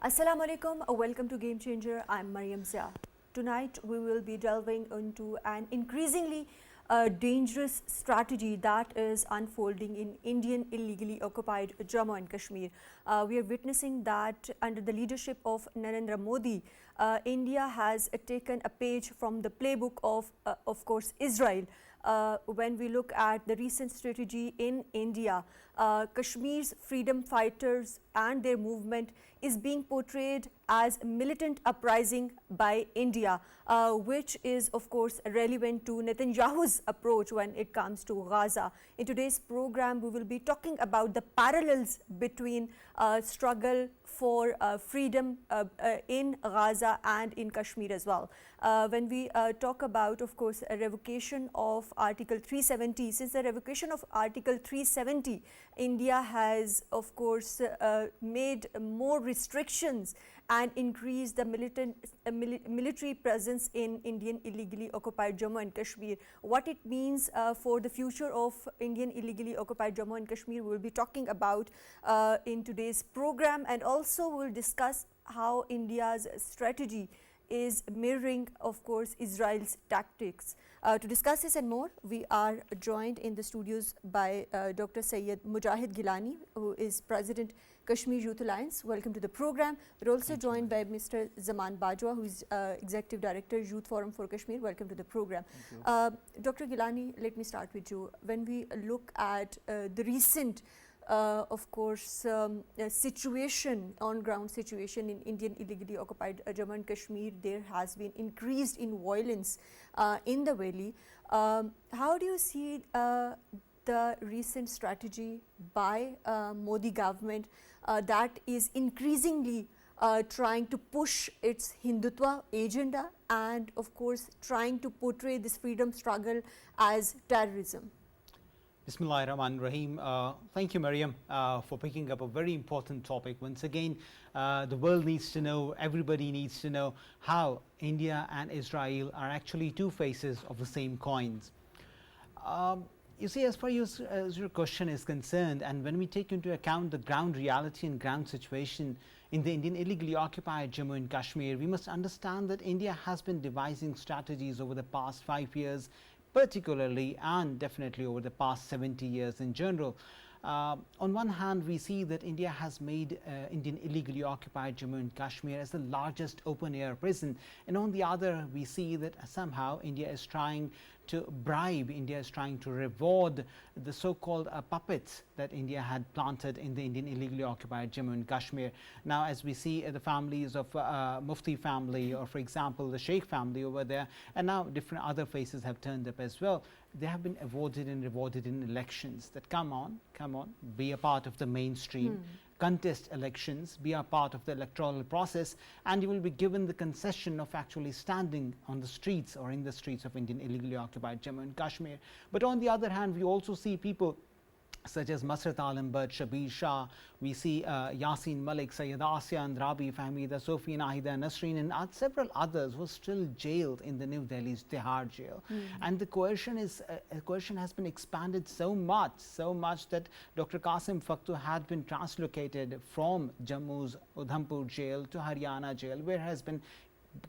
Assalamu alaikum, welcome to Game Changer. I'm Maryam Zia. Tonight we will be delving into an increasingly dangerous strategy that is unfolding in Indian illegally occupied Jammu and Kashmir. We are witnessing that under the leadership of Narendra Modi, India has taken a page from the playbook of course, Israel. When we look at the recent strategy in India, Kashmir's freedom fighters and their movement is being portrayed as militant uprising by India, which is of course relevant to Netanyahu's approach when it comes to Gaza. In today's program, we will be talking about the parallels between struggle for freedom in Gaza and in Kashmir as well. When we talk about, of course, a revocation of Article 370, since the revocation of Article 370, India has, of course, made more restrictions and increased the military presence in Indian illegally occupied Jammu and Kashmir. What it means for the future of Indian illegally occupied Jammu and Kashmir, we will be talking about in today's program, and also we will discuss how India's strategy is mirroring, of course, Israel's tactics. To discuss this and more, we are joined in the studios by Dr. Syed Mujahid Gilani, who is President, Kashmir Youth Alliance. Welcome to the program. We're also joined by Mr. Zaman Bajwa, who is Executive Director, Youth Forum for Kashmir. Welcome to the program. Dr. Gilani, let me start with you. When we look at the recent of course, situation, on-ground situation in Indian illegally occupied Jammu and Kashmir, there has been increased in violence in the valley. How do you see the recent strategy by Modi government that is increasingly trying to push its Hindutva agenda and, of course, trying to portray this freedom struggle as terrorism? Bismillahirrahmanirrahim. Thank you, Maryam, for picking up a very important topic. Once again, the world needs to know, everybody needs to know how India and Israel are actually two faces of the same coins. You see, as far as your question is concerned, and when we take into account the ground reality and ground situation in the Indian illegally occupied Jammu and Kashmir, we must understand that India has been devising strategies over the past 5 years, particularly and definitely over the past 70 years in general. On one hand, we see that India has made Indian illegally occupied Jammu and Kashmir as the largest open-air prison, and on the other, we see that somehow India is trying to bribe, India is trying to reward the so-called puppets that India had planted in the Indian illegally occupied Jammu and Kashmir. Now, as we see the families of Mufti family, or for example, the Sheikh family over there, and now different other faces have turned up as well. They have been awarded and rewarded in elections. That come on, be a part of the mainstream, contest elections, be a part of the electoral process, and you will be given the concession of actually standing on the streets or in the streets of Indian illegally occupied Jammu and Kashmir. But on the other hand, we also see people such as Masrat Alam Bhatt, Shabir Shah, we see Yasin Malik, Sayyid Asya Andrabi, Fahmida Sofi, Nahida Nasreen, and several others were still jailed in the New Delhi's Tihar jail. And the coercion has been expanded so much that Dr. Qasim Faktu had been translocated from Jammu's Udhampur jail to Haryana jail, where has been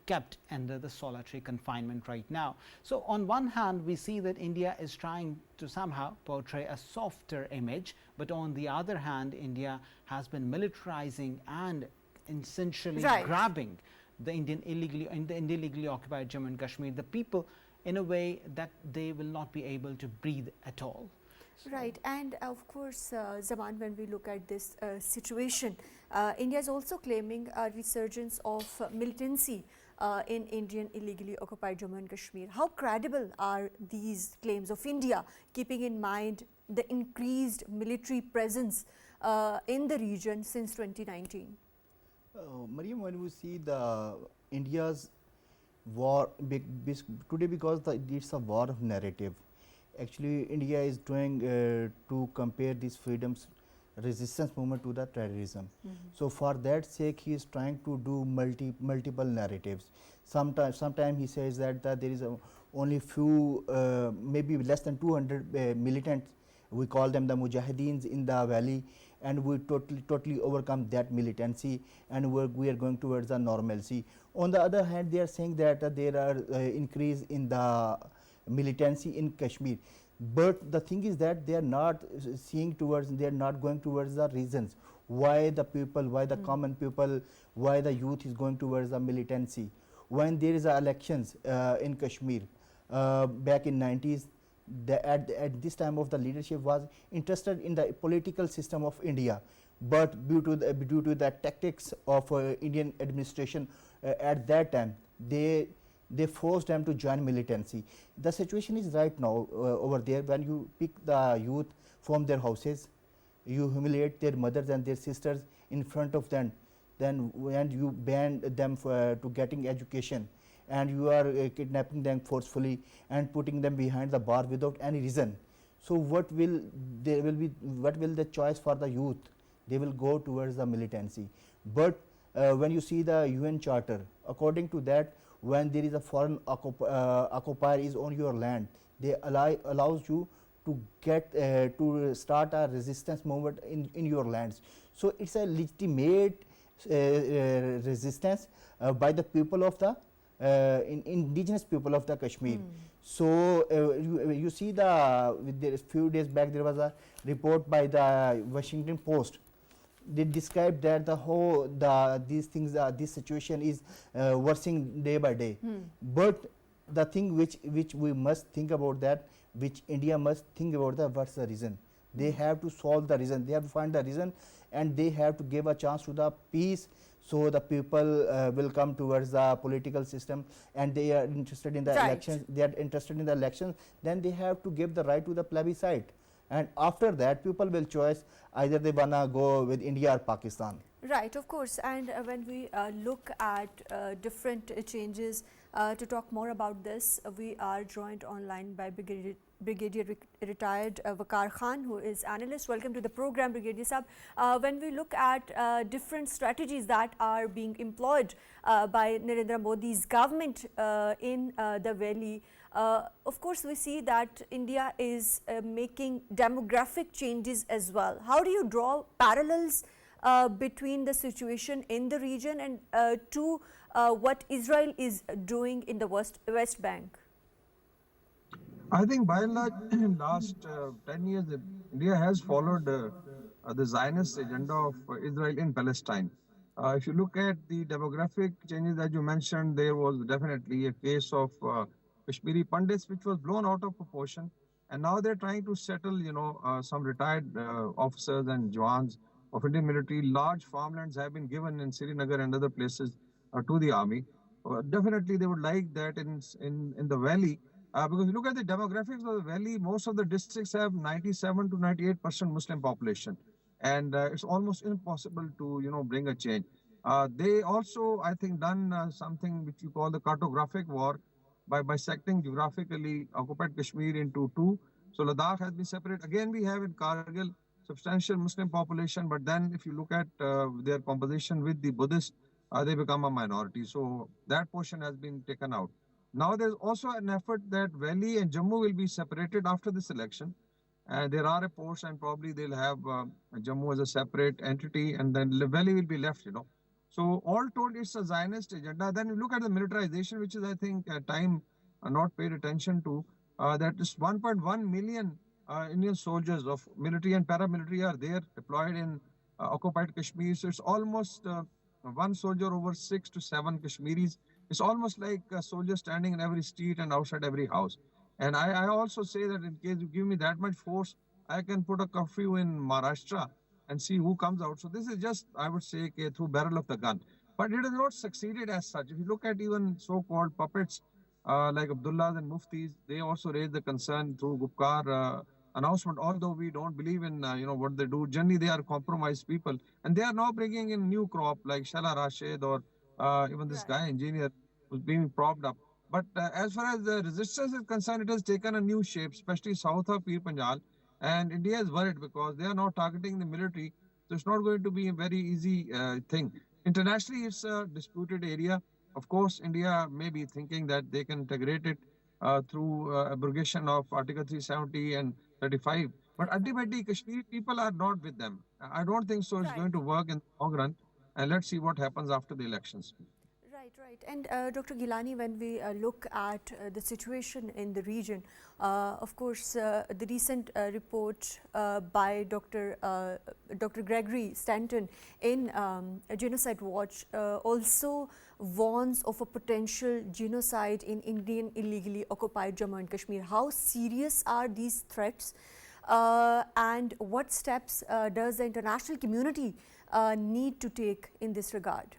kept under the solitary confinement right now. So on one hand, we see that India is trying to somehow portray a softer image, but on the other hand, India has been militarizing and essentially grabbing the Indian illegally occupied Jammu and Kashmir, the people, in a way that they will not be able to breathe at all. Right, and of course, Zaman, when we look at this situation, India is also claiming a resurgence of militancy in Indian illegally occupied Jammu and Kashmir. How credible are these claims of India, keeping in mind the increased military presence in the region since 2019? Maryam, when we see the India's war today, because it's a war of narrative. Actually, India is doing to compare this freedom's resistance movement to the terrorism. So for that sake, he is trying to do multiple narratives. Sometimes he says that there is only few, maybe less than 200 militants. We call them the Mujahideens in the valley, and we totally overcome that militancy, and we are going towards the normalcy. On the other hand, they are saying that there are increase in the militancy in Kashmir, but the thing is that they are not seeing towards, they are not going towards the reasons why the people, why the common people, why the youth is going towards the militancy. When there is elections in Kashmir back in 90s, at this time of the leadership was interested in the political system of India, but due to the tactics of Indian administration at that time, they forced them to join militancy. The situation is right now over there. When you pick the youth from their houses, you humiliate their mothers and their sisters in front of them, then when you ban them to getting education, and you are kidnapping them forcefully and putting them behind the bar without any reason. So what will the choice for the youth? They will go towards the militancy. But when you see the UN Charter, according to that, when there is a foreign occupier is on your land, they allows you to get to start a resistance movement in your lands. So it's a legitimate resistance by the people of the indigenous people of the Kashmir. So you see a few days back there was a report by the Washington Post. They described that this situation is worsening day by day. But the thing which we must think about that, which India must think about that, what's the reason? They have to solve the reason. They have to find the reason, and they have to give a chance to the peace. So the people will come towards the political system, and they are interested in the elections. They are interested in the elections. Then they have to give the right to the plebiscite, and after that, people will choose either they wanna go with India or Pakistan. Right, of course. And when we look at different changes, to talk more about this, we are joined online by Brigadier Retired Waqar Khan, who is analyst. Welcome to the program, Brigadier Sahab. When we look at different strategies that are being employed by Narendra Modi's government in the valley, of course, we see that India is making demographic changes as well. How do you draw parallels between the situation in the region and to what Israel is doing in the West Bank? I think by and large, in last 10 years, India has followed the Zionist agenda of Israel in Palestine. If you look at the demographic changes that you mentioned, there was definitely a case of Kashmiri Pandits, which was blown out of proportion. And now they're trying to settle, some retired officers and Jawans of Indian military. Large farmlands have been given in Srinagar and other places to the army. Definitely, they would like that in the valley. Because you look at the demographics of the valley, most of the districts have 97 to 98% Muslim population, and it's almost impossible to bring a change. They also, I think, done something which you call the cartographic war by bisecting geographically occupied Kashmir into two. So Ladakh has been separate. Again, we have in Kargil substantial Muslim population, but then if you look at their composition with the Buddhists, they become a minority. So that portion has been taken out. Now there's also an effort that Valley and Jammu will be separated after this election. There are reports, and probably they'll have Jammu as a separate entity, and then Valley will be left. So all told, it's a Zionist agenda. Then you look at the militarization, which is, I think, time not paid attention to. That is 1.1 million Indian soldiers of military and paramilitary are there deployed in occupied Kashmir. So it's almost one soldier over 6 to 7 Kashmiris. It's almost like a soldier standing in every street and outside every house. And I also say that in case you give me that much force, I can put a curfew in Maharashtra and see who comes out. So this is just, I would say, through barrel of the gun. But it has not succeeded as such. If you look at even so-called puppets like Abdullahs and Muftis, they also raise the concern through Gupkar announcement. Although we don't believe in what they do, generally they are compromised people, and they are now bringing in new crop like Shala Rashid or even this guy engineer who's being propped up. But as far as the resistance is concerned, it has taken a new shape, especially south of Pir Panjal. And India is worried because they are now targeting the military. So it's not going to be a very easy thing. Internationally, it's a disputed area. Of course, India may be thinking that they can integrate it through abrogation of Article 370 and 35. But ultimately, Kashmiri people are not with them. I don't think so. It's Right. going to work in the long run. And let's see what happens after the elections. Right, right. And Dr. Gilani, when we look at the situation in the region, of course, the recent report by Dr. Gregory Stanton in Genocide Watch also warns of a potential genocide in Indian illegally occupied Jammu and Kashmir. How serious are these threats? And what steps does the international community need to take in this regard?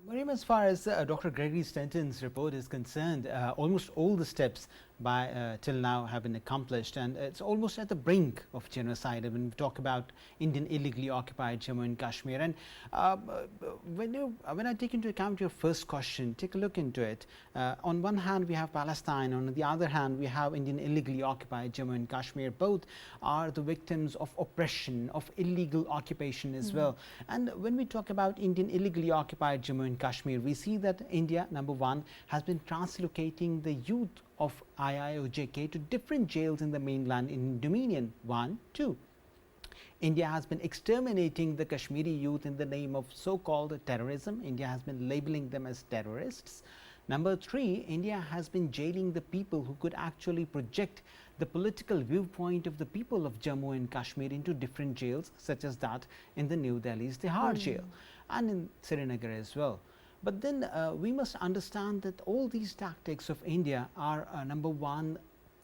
Maryam, as far as Dr. Gregory Stanton's report is concerned, almost all the steps till now have been accomplished, and it's almost at the brink of genocide when we talk about Indian illegally occupied Jammu and Kashmir. And when I take into account your first question, take a look into it. On one hand, we have Palestine. On the other hand, we have Indian illegally occupied Jammu and Kashmir. Both are the victims of oppression, of illegal occupation as well. And when we talk about Indian illegally occupied Jammu and Kashmir, we see that India, number one, has been translocating the youth of IIOJK to different jails in the mainland in Dominion. 1, 2. India has been exterminating the Kashmiri youth in the name of so-called terrorism. India has been labeling them as terrorists. Number 3, India has been jailing the people who could actually project the political viewpoint of the people of Jammu and Kashmir into different jails, such as that in the New Delhi's Tihar jail and in Srinagar as well. But then we must understand that all these tactics of India are number one,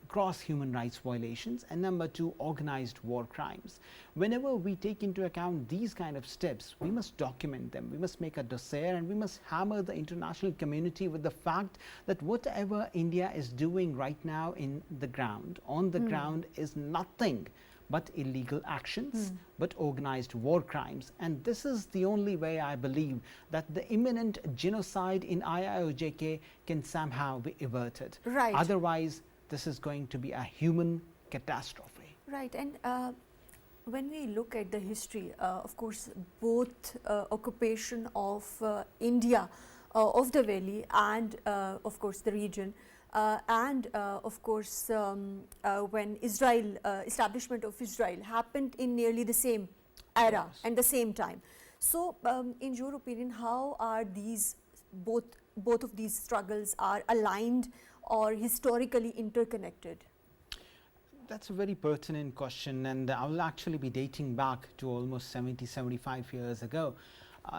gross human rights violations, and number 2, organized war crimes. Whenever we take into account these kind of steps, we must document them, we must make a dossier, and we must hammer the international community with the fact that whatever India is doing right now on the ground is nothing but illegal actions, but organized war crimes. And this is the only way I believe that the imminent genocide in IIOJK can somehow be averted. Right. Otherwise, this is going to be a human catastrophe. Right, and when we look at the history, of course, both occupation of India, of the valley, and of course the region, and of course when Israel, establishment of Israel happened in nearly the same era and the same time. So, in your opinion, how are these both of these struggles are aligned or historically interconnected? That's a very pertinent question, and I will actually be dating back to almost 75 years ago.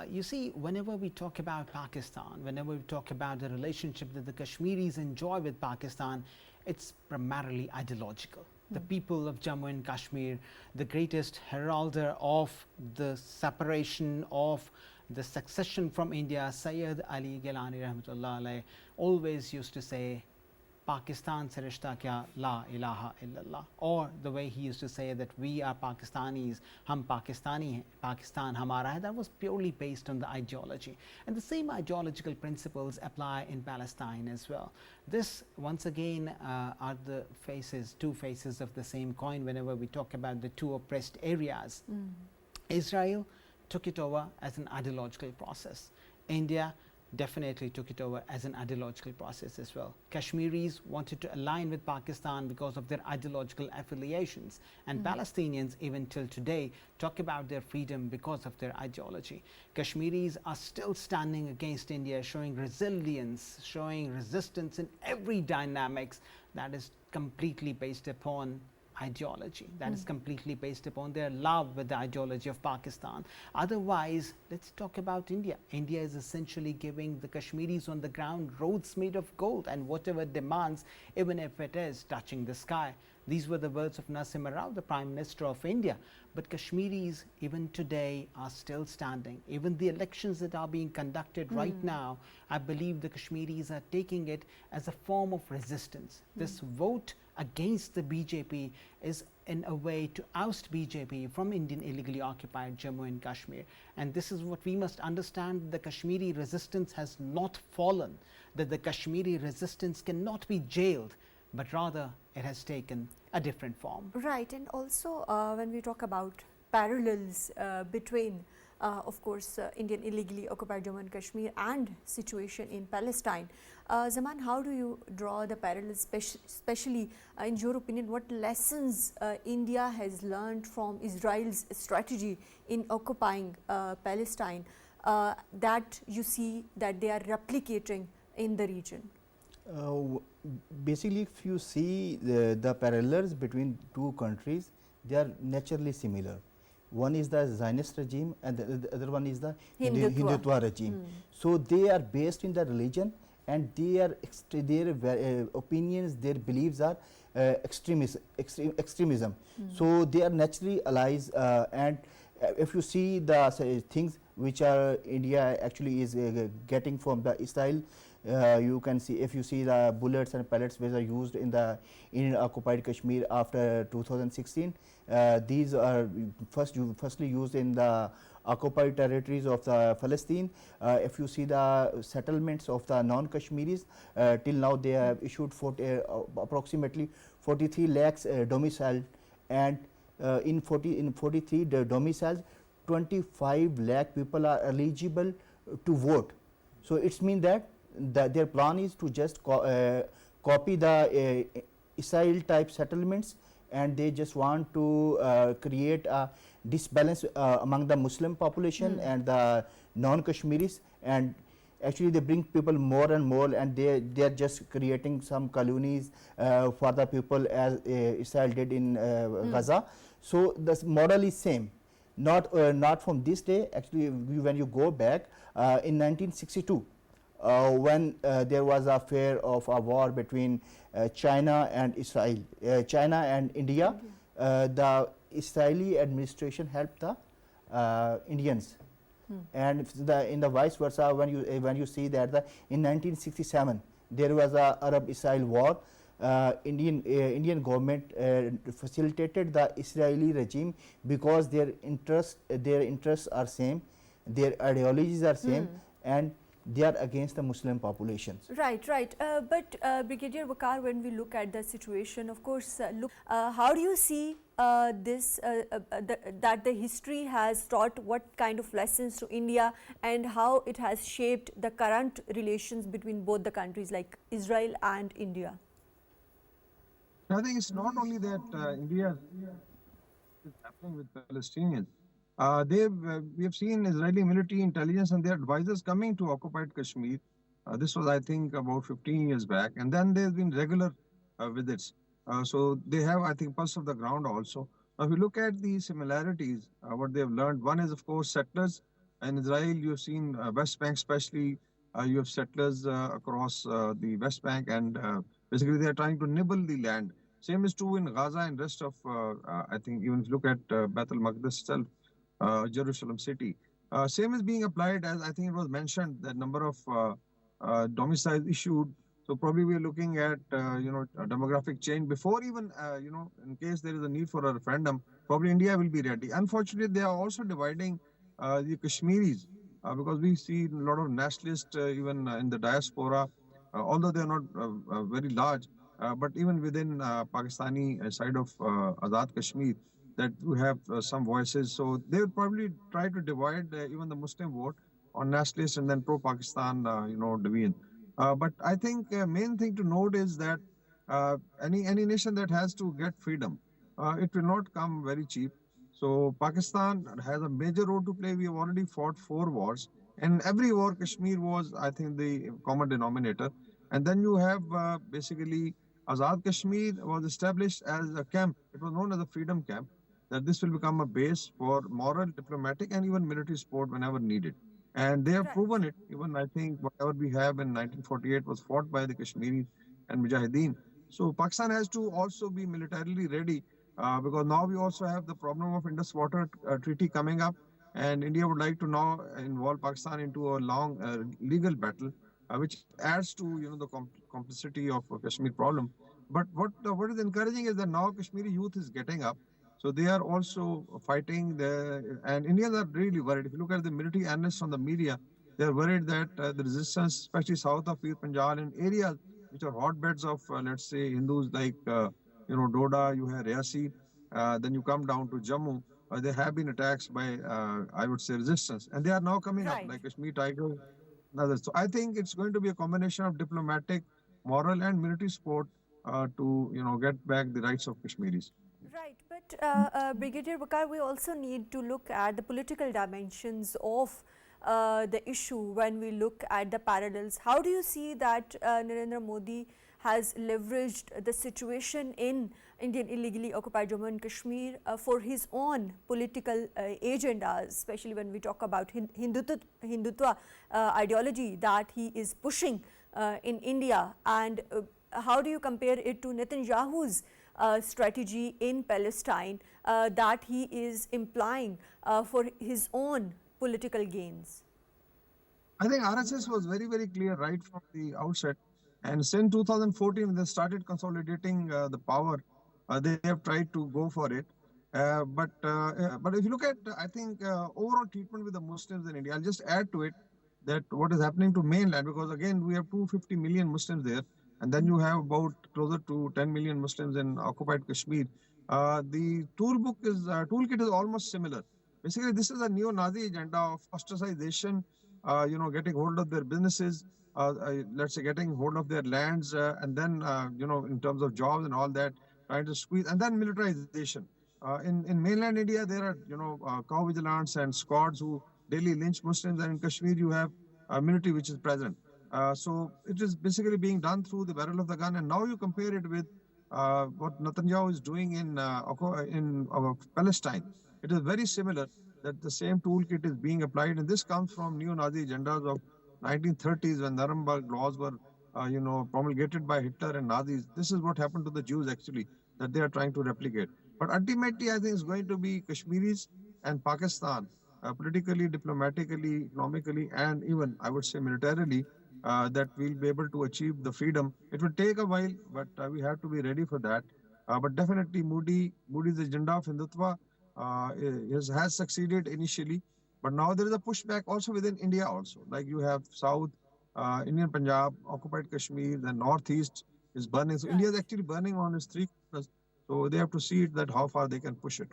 You see, whenever we talk about Pakistan, whenever we talk about the relationship that the Kashmiris enjoy with Pakistan, it's primarily ideological. The people of Jammu and Kashmir, the greatest heralder of the separation of the succession from India, Syed Ali Gilani Rahmatullah alayh, always used to say, Pakistan se rishta kya, la ilaha illallah. Or the way he used to say that we are Pakistanis, hum Pakistani hai, Pakistan hamara hai. That was purely based on the ideology. And the same ideological principles apply in Palestine as well. This, once again, are the two faces of the same coin whenever we talk about the two oppressed areas. Israel took it over as an ideological process. India definitely took it over as an ideological process as well. Kashmiris wanted to align with Pakistan because of their ideological affiliations, and Palestinians even till today talk about their freedom because of their ideology. Kashmiris are still standing against India, showing resilience, showing resistance in every dynamics that is completely based upon ideology, that is completely based upon their love with the ideology of Pakistan. Otherwise, let's talk about India. India is essentially giving the Kashmiris on the ground roads made of gold and whatever demands, even if it is touching the sky. These were the words of Nasim Rao, the Prime Minister of India. But Kashmiris, even today, are still standing. Even the elections that are being conducted right now, I believe the Kashmiris are taking it as a form of resistance. This vote against the BJP is in a way to oust BJP from Indian illegally occupied Jammu and Kashmir. And this is what we must understand: the Kashmiri resistance has not fallen, that the Kashmiri resistance cannot be jailed, but rather it has taken a different form. Right, and also when we talk about parallels between of course, Indian illegally occupied Jammu and Kashmir and situation in Palestine. Zaman, how do you draw the parallels, especially in your opinion, what lessons India has learned from Israel's strategy in occupying Palestine that you see that they are replicating in the region? Basically, if you see the parallels between two countries, they are naturally similar. One is the Zionist regime and the other one is the Hindutva regime. So they are based in the religion, and their opinions, their beliefs are extremism. So they are naturally allies, and if you see the things which are India actually is getting from the Israel, you can see, if you see the bullets and pellets which are used in the occupied Kashmir after 2016, these are firstly used in the occupied territories of the Palestine. If you see the settlements of the non-Kashmiris, till now they have issued approximately 43 lakhs domicile, and in 43 domiciles, 25 lakh people are eligible to vote. So it's mean that their plan is to just copy the Israel type settlements, and they just want to create a disbalance among the Muslim population and the non-Kashmiris, and actually they bring people more and more, and they are just creating some colonies for the people as Israel did in Gaza. So the model is same, not from this day. Actually, when you go back in 1962, when there was a fear of a war between China and Israel, China and India, the Israeli administration helped the Indians, and in the vice versa. When you see that in 1967 there was a Arab-Israel war, Indian government facilitated the Israeli regime because their interests are same, their ideologies are same, and they are against the Muslim populations. Right. But Brigadier Waqar, when we look at the situation, of course, how do you see this, that the history has taught what kind of lessons to India, and how it has shaped the current relations between both the countries like Israel and India? I think it's not only that India is happening with Palestinians. We have seen Israeli military intelligence and their advisors coming to occupied Kashmir. This was, I think, about 15 years back, and then there's been regular visits. So they have, I think, pulse of the ground also. Now, if you look at the similarities, what they have learned, one is, of course, settlers. In Israel, you have seen West Bank, especially, you have settlers across the West Bank, and basically they are trying to nibble the land. Same is true in Gaza and rest of, I think, even if you look at Beit al-Maqdis itself, Jerusalem city. Same is being applied, as I think it was mentioned, the number of domiciles issued. So probably we are looking at a demographic change before even in case there is a need for a referendum. Probably India will be ready. Unfortunately, they are also dividing the Kashmiris because we see a lot of nationalists even in the diaspora, although they are not very large. But even within Pakistani side of Azad Kashmir, that you have some voices. So they will probably try to divide even the Muslim vote on nationalists and then pro-Pakistan, division. But I think main thing to note is that any nation that has to get freedom, it will not come very cheap. So Pakistan has a major role to play. We have already fought 4 wars. And every war, Kashmir was, I think, the common denominator. And then you have basically Azad Kashmir was established as a camp. It was known as a freedom camp, that this will become a base for moral, diplomatic, and even military support whenever needed. And they have proven it. Even I think whatever we have in 1948 was fought by the Kashmiris and Mujahideen. So Pakistan has to also be militarily ready because now we also have the problem of Indus Water Treaty coming up, and India would like to now involve Pakistan into a long legal battle, which adds to the complexity of Kashmir problem. But what is encouraging is that now Kashmiri youth is getting up. So they are also fighting, and Indians are really worried. If you look at the military analysts on the media, they are worried that the resistance, especially south of Pir Panjal and areas which are hotbeds of, let's say, Hindus like, Doda, you have Riyasi, then you come down to Jammu. there have been attacks by, I would say, resistance, and they are now coming up Right. like Kashmir Tigers and others. So I think it's going to be a combination of diplomatic, moral, and military support to get back the rights of Kashmiris. Right, but Brigadier Bakar, we also need to look at the political dimensions of the issue when we look at the parallels. How do you see that Narendra Modi has leveraged the situation in Indian illegally occupied Jammu and Kashmir for his own political agendas, especially when we talk about Hindutva ideology that he is pushing in India, and how do you compare it to Netanyahu's strategy in Palestine that he is implying for his own political gains? I think RSS was very, very clear right from the outset. And since 2014, when they started consolidating the power, they have tried to go for it. But if you look at, I think, overall treatment with the Muslims in India, I'll just add to it that what is happening to mainland, because again, we have 250 million Muslims there, and then you have about closer to 10 million Muslims in occupied Kashmir. The toolkit is almost similar. Basically, this is a neo-Nazi agenda of ostracization, getting hold of their businesses, let's say getting hold of their lands, and then, in terms of jobs and all that, trying to squeeze, and then militarization. In mainland India, there are, cow vigilants and squads who daily lynch Muslims, and in Kashmir, you have a military which is present. So it is basically being done through the barrel of the gun. And now you compare it with what Netanyahu is doing in Palestine. It is very similar that the same toolkit is being applied, and this comes from neo-Nazi agendas of 1930s when Nuremberg laws were, promulgated by Hitler and Nazis. This is what happened to the Jews actually, that they are trying to replicate. But ultimately, I think it's going to be Kashmiris and Pakistan, politically, diplomatically, economically, and even, I would say, militarily, that we'll be able to achieve the freedom. It will take a while, but we have to be ready for that. But definitely, Modi's agenda of Hindutva has succeeded initially, but now there is a pushback also within India also. Like you have South, Indian Punjab, occupied Kashmir, then Northeast is burning. So India Right. is actually burning on its three corners. So they have to see it that how far they can push it.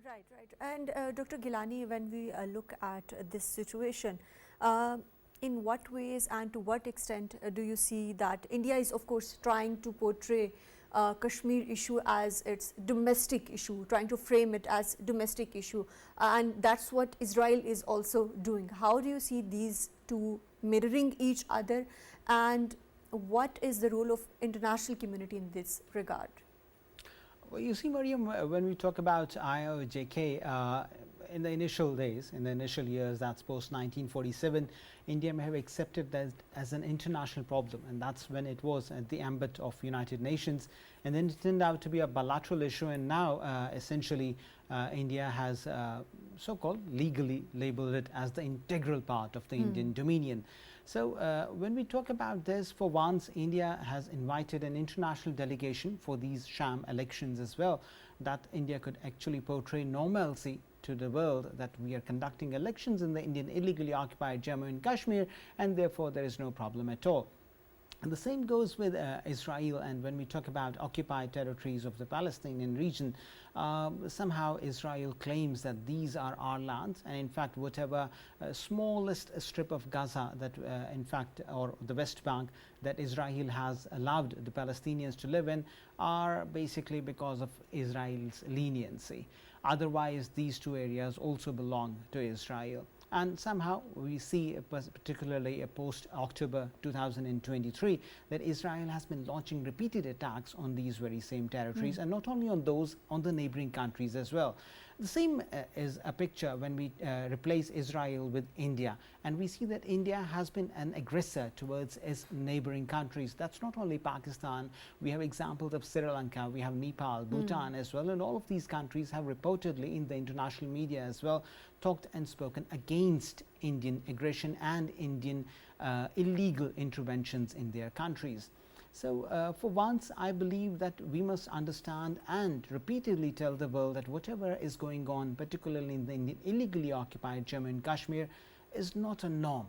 Right, right. And Dr. Gilani, when we look at this situation, uh, in what ways and to what extent do you see that India is, of course, trying to portray Kashmir issue as its domestic issue, trying to frame it as domestic issue, and that's what Israel is also doing. How do you see these two mirroring each other, and what is the role of international community in this regard? Well, you see, Maryam, when we talk about IOJK, in the initial days, in the initial years, that's post 1947, India may have accepted that as an international problem, and that's when it was at the ambit of United Nations, and then it turned out to be a bilateral issue, and now essentially India has so-called legally labeled it as the integral part of the Indian dominion. So when we talk about this, for once, India has invited an international delegation for these sham elections as well, that India could actually portray normalcy to the world, that we are conducting elections in the Indian illegally occupied Jammu and Kashmir, and therefore there is no problem at all. And the same goes with Israel, and when we talk about occupied territories of the Palestinian region, somehow Israel claims that these are our lands, and in fact whatever smallest strip of Gaza that in fact, or the West Bank, that Israel has allowed the Palestinians to live in are basically because of Israel's leniency. Otherwise these two areas also belong to Israel. And somehow we see, particularly post October 2023, that Israel has been launching repeated attacks on these very same territories, and not only on those, on the neighboring countries as well. The same is a picture when we replace Israel with India, and we see that India has been an aggressor towards its neighboring countries. That's not only Pakistan, we have examples of Sri Lanka, we have Nepal, Bhutan as well, and all of these countries have reportedly in the international media as well talked and spoken against Indian aggression and Indian illegal interventions in their countries. So for once, I believe that we must understand and repeatedly tell the world that whatever is going on, particularly in the illegally occupied Jammu and Kashmir, is not a norm.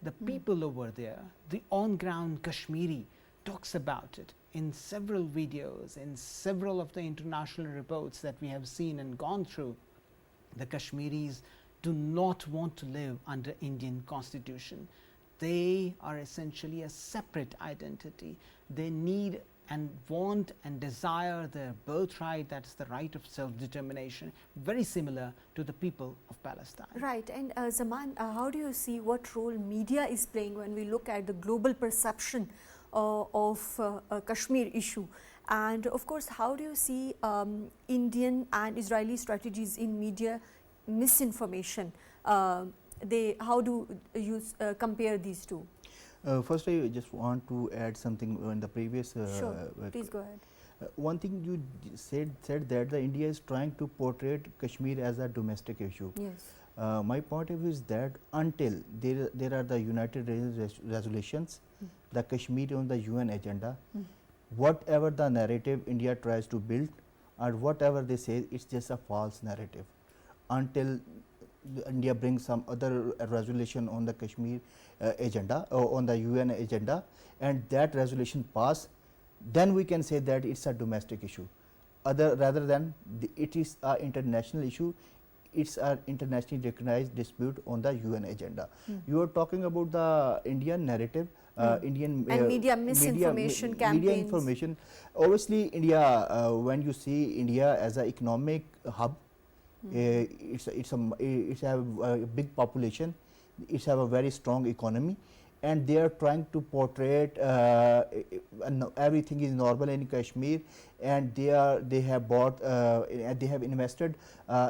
The people over there, the on-ground Kashmiri, talks about it in several videos, in several of the international reports that we have seen and gone through. the Kashmiris do not want to live under Indian constitution. They are essentially a separate identity. They need and want and desire their birthright, that is the right of self-determination, very similar to the people of Palestine. Right, and Zaman, how do you see what role media is playing when we look at the global perception of Kashmir issue? And of course, how do you see Indian and Israeli strategies in media misinformation? How do you compare these two? First, I just want to add something in the previous. Sure, please go ahead. One thing you said that the India is trying to portray Kashmir as a domestic issue. Yes. My point of view is that until there are the United Nations resolutions, the Kashmir on the UN agenda, whatever the narrative India tries to build, or whatever they say, it's just a false narrative. Until India brings some other resolution on the Kashmir agenda, on the UN agenda, and that resolution pass, then we can say that it's a domestic issue. Rather than it is an international issue, it's an internationally recognized dispute on the UN agenda. You are talking about the Indian narrative, Indian and media misinformation campaigns. Media information. Obviously, India, when you see India as an economic hub, it's a big population, it's have a very strong economy, and they are trying to portray everything is normal in Kashmir, and they have bought they have invested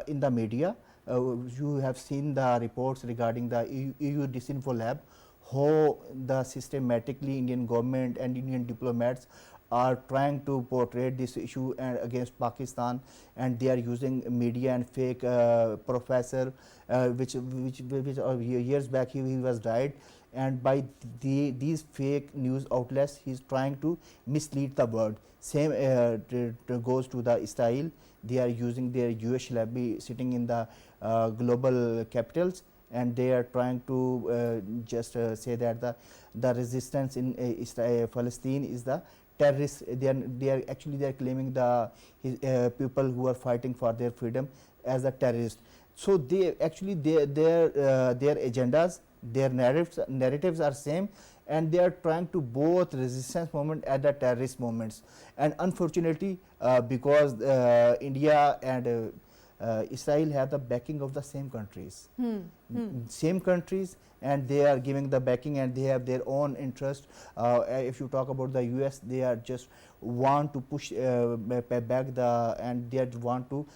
in the media. You have seen the reports regarding the EU Disinfo Lab, how the systematically Indian government and Indian diplomats are trying to portray this issue against Pakistan, and they are using media and fake professor, which years back he was died, and by these fake news outlets he is trying to mislead the world. Same goes to the Israel. They are using their US lobby sitting in the global capitals, and they are trying to just say that the resistance in Palestine is the terrorists. They are actually claiming the people who are fighting for their freedom as a terrorist. So they actually their agendas, their narratives are same, and they are trying to both resistance movement and the terrorist movements. And unfortunately, because India and Israel have the backing of the same countries, same countries, and they are giving the backing, and they have their own interest. If you talk about the US, they are just want to push back and they want to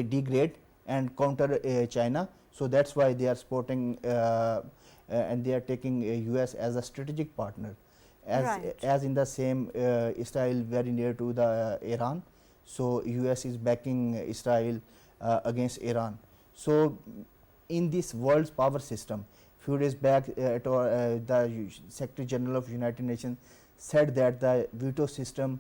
degrade and counter China. So that's why they are supporting and they are taking US as a strategic partner, as in the same Israel very near to the Iran. So US is backing Israel against Iran. So in this world's power system, few days back the Secretary General of United Nations said that the veto system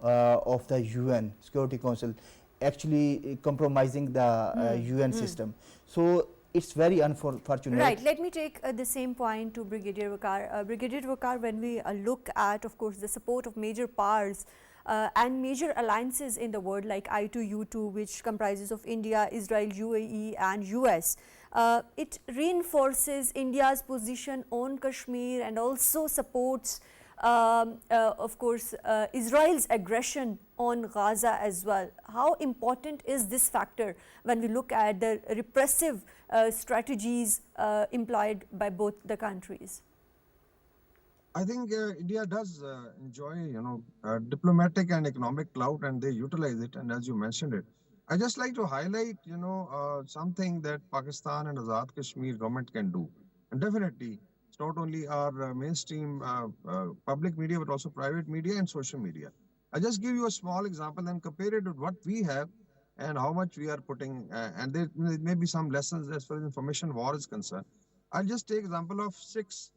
of the UN Security Council actually compromising the UN system. So it's very unfortunate. Right. Let me take the same point to Brigadier Waqar. Brigadier Waqar, when we look at, of course, the support of major powers and major alliances in the world like I2U2, which comprises of India, Israel, UAE and US, it reinforces India's position on Kashmir and also supports of course Israel's aggression on Gaza as well. How important is this factor when we look at the repressive strategies employed by both the countries? I think India does enjoy, diplomatic and economic clout, and they utilize it. And as you mentioned it, I just like to highlight, something that Pakistan and Azad Kashmir government can do. And definitely, it's not only our mainstream public media, but also private media and social media. I just give you a small example and compare it with what we have and how much we are putting. And there may be some lessons as far as information war is concerned. I'll just take example of 6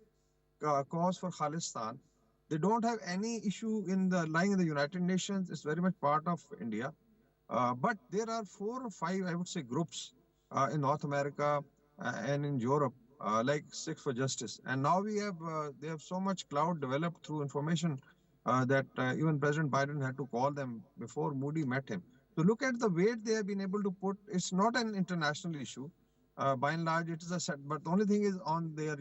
cause for Khalistan. They don't have any issue in the lying in the United Nations. It's very much part of India. But there are 4 or 5, I would say, groups in North America and in Europe, like 6 for Justice. And now they have so much cloud developed through information that even President Biden had to call them before Moody met him. So look at the weight they have been able to put. It's not an international issue. By and large, it is a set. But the only thing is on their,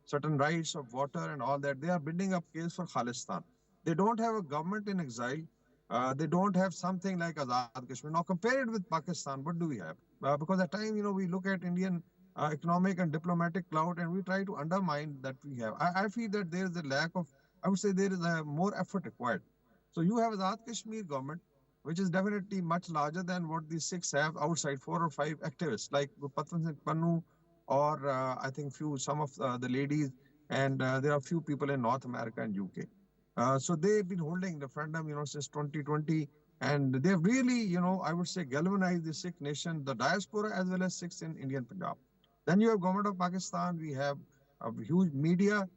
certain rights of water and all that. They are building up case for Khalistan. They don't have a government in exile. They don't have something like Azad Kashmir. Now compare it with Pakistan. What do we have? Because at times, we look at Indian economic and diplomatic clout and we try to undermine that we have. I feel that there is a lack of, I would say there is a more effort required. So you have Azad Kashmir government, which is definitely much larger than what the six have outside, 4 or 5 activists like Patwan Singh Pannu, or I think some of the ladies, and there are few people in North America and UK. So they've been holding referendum, since 2020, and they've really, I would say, galvanized the Sikh nation, the diaspora as well as Sikhs in Indian Punjab. Then you have government of Pakistan. We have a huge media.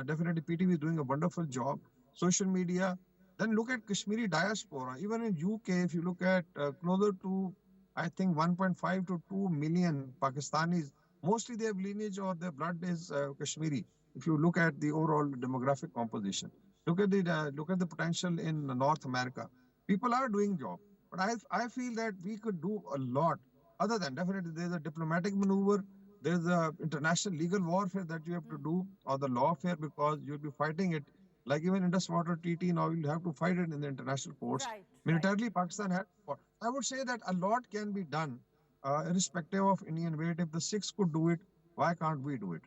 Definitely, PTV is doing a wonderful job. Social media. Then look at Kashmiri diaspora. Even in UK, if you look at closer to, I think, 1.5 to 2 million Pakistanis, mostly their lineage or their blood is Kashmiri. If you look at the overall demographic composition, look at the potential in North America. People are doing job, but I feel that we could do a lot. Other than definitely, there's a diplomatic maneuver. There's a international legal warfare that you have to do, or the lawfare, because you'll be fighting it. Like even Indus Water TT, now you'll have to fight it in the international courts. Right, Militarily, Pakistan had fought. I would say that a lot can be done, irrespective of Indian weight. If the Sikhs could do it, why can't we do it?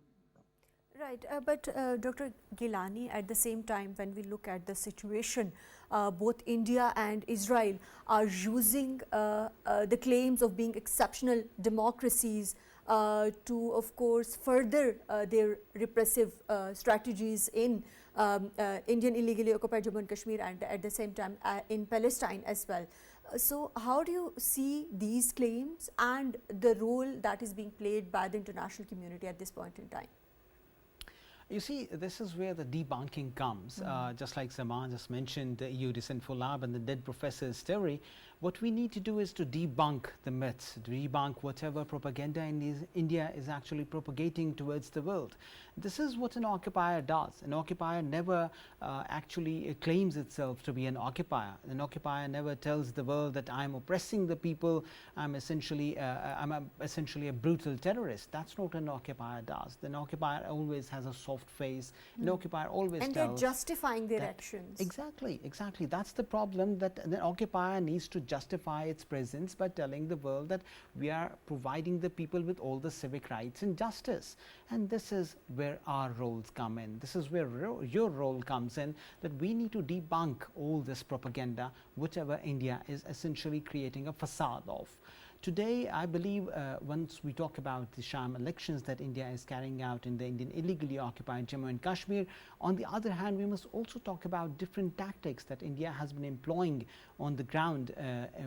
right. But Dr. Gilani, at the same time, when we look at the situation, both India and Israel are using the claims of being exceptional democracies to, of course, further their repressive strategies in Indian illegally occupied Jammu and Kashmir, and at the same time in Palestine as well. So how do you see these claims and the role that is being played by the international community at this point in time? You see, this is where the debunking comes. Just like Zaman just mentioned, the EU Resentful Lab and the dead professor's story, what we need to do is to debunk the myths, to debunk whatever propaganda India is actually propagating towards the world. This is what an occupier does. An occupier never actually claims itself to be an occupier. An occupier never tells the world that I'm oppressing the people, I'm essentially a brutal terrorist. That's not what an occupier does. An occupier always has a soft face. An occupier always and tells... they're justifying their actions. Exactly, exactly. That's the problem, that the occupier needs to justify its presence by telling the world that we are providing the people with all the civic rights and justice. And this is where our roles come in. This is where your role comes in, that we need to debunk all this propaganda, whichever India is essentially creating a facade of. Today, I believe once we talk about the sham elections that India is carrying out in the Indian illegally occupied Jammu and Kashmir, on the other hand, we must also talk about different tactics that India has been employing on the ground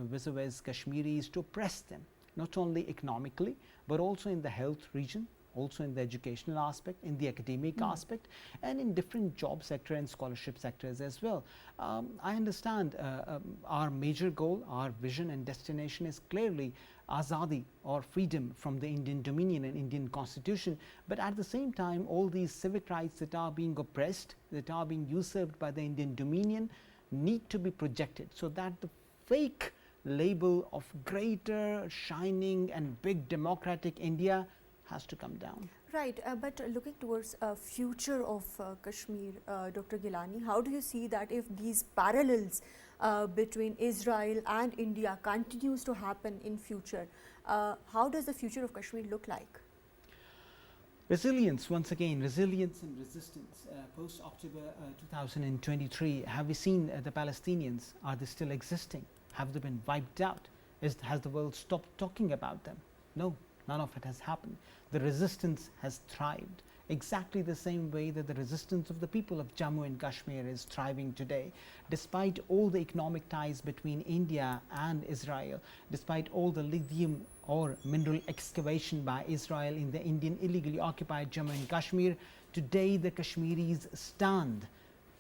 vis-a-vis Kashmiris to oppress them, not only economically, but also in the health region, also in the educational aspect, in the academic aspect, and in different job sector and scholarship sectors as well. I understand our major goal, our vision and destination is clearly azadi, or freedom from the Indian dominion and Indian constitution, but at the same time all these civic rights that are being oppressed, that are being usurped by the Indian dominion, need to be projected so that the fake label of greater, shining and big democratic India has to come down. Right, but looking towards a future of Kashmir, Dr. Gilani, how do you see that if these parallels between Israel and India continues to happen in future, how does the future of Kashmir look like? Resilience, once again, resilience and resistance. Post-October 2023, have we seen the Palestinians? Are they still existing? Have they been wiped out? Has the world stopped talking about them? No. None of it has happened. The resistance has thrived exactly the same way that the resistance of the people of Jammu and Kashmir is thriving today. Despite all the economic ties between India and Israel, despite all the lithium or mineral excavation by Israel in the Indian illegally occupied Jammu and Kashmir, today the Kashmiris stand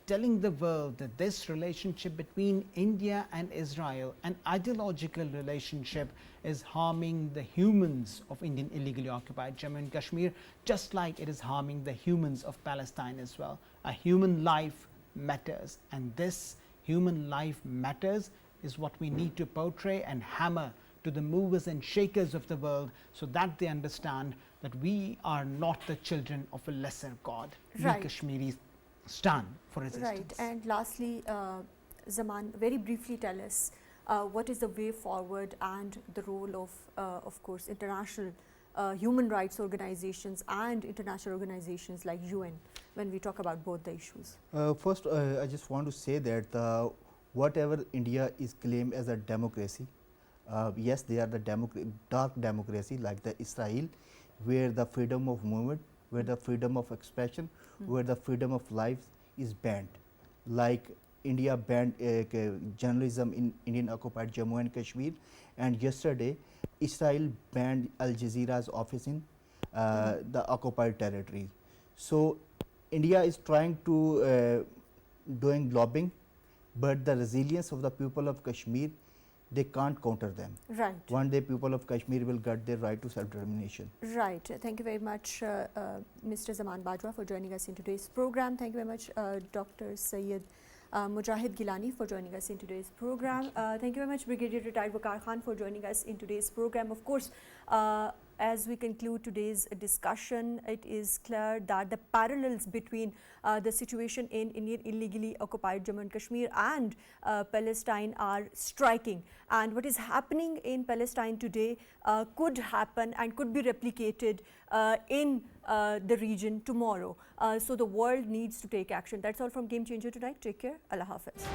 telling the world that this relationship between India and Israel, an ideological relationship, is harming the humans of Indian illegally occupied Jammu and Kashmir, just like it is harming the humans of Palestine as well. A human life matters, and this human life matters is what we need to portray and hammer to the movers and shakers of the world, so that they understand that we are not the children of a lesser God. Right. We Kashmiris stand for resistance. Right. And lastly, Zaman, very briefly tell us what is the way forward and the role of course, international human rights organizations and international organizations like UN when we talk about both the issues. First, I just want to say that whatever India is claimed as a democracy, yes, they are the dark democracy like the Israel, where the freedom of movement, where the freedom of expression, where the freedom of life is banned. Like India banned journalism in Indian occupied Jammu and Kashmir, and yesterday Israel banned Al Jazeera's office in the occupied territory. So India is trying to doing lobbying, but the resilience of the people of Kashmir, they can't counter them. Right. One day people of Kashmir will get their right to self-determination. Right. Thank you very much, Mr. Zaman Bajwa, for joining us in today's program. Thank you very much, Dr. Syed Mujahid Gilani, for joining us in today's program. Thank you very much, Brigadier Retired Waqar Khan, for joining us in today's program. Of course, as we conclude today's discussion, it is clear that the parallels between the situation in Indian illegally occupied Jammu and Kashmir and Palestine are striking. And what is happening in Palestine today could happen and could be replicated in the region tomorrow. So the world needs to take action. That's all from Game Changer tonight. Take care. Allah Hafiz.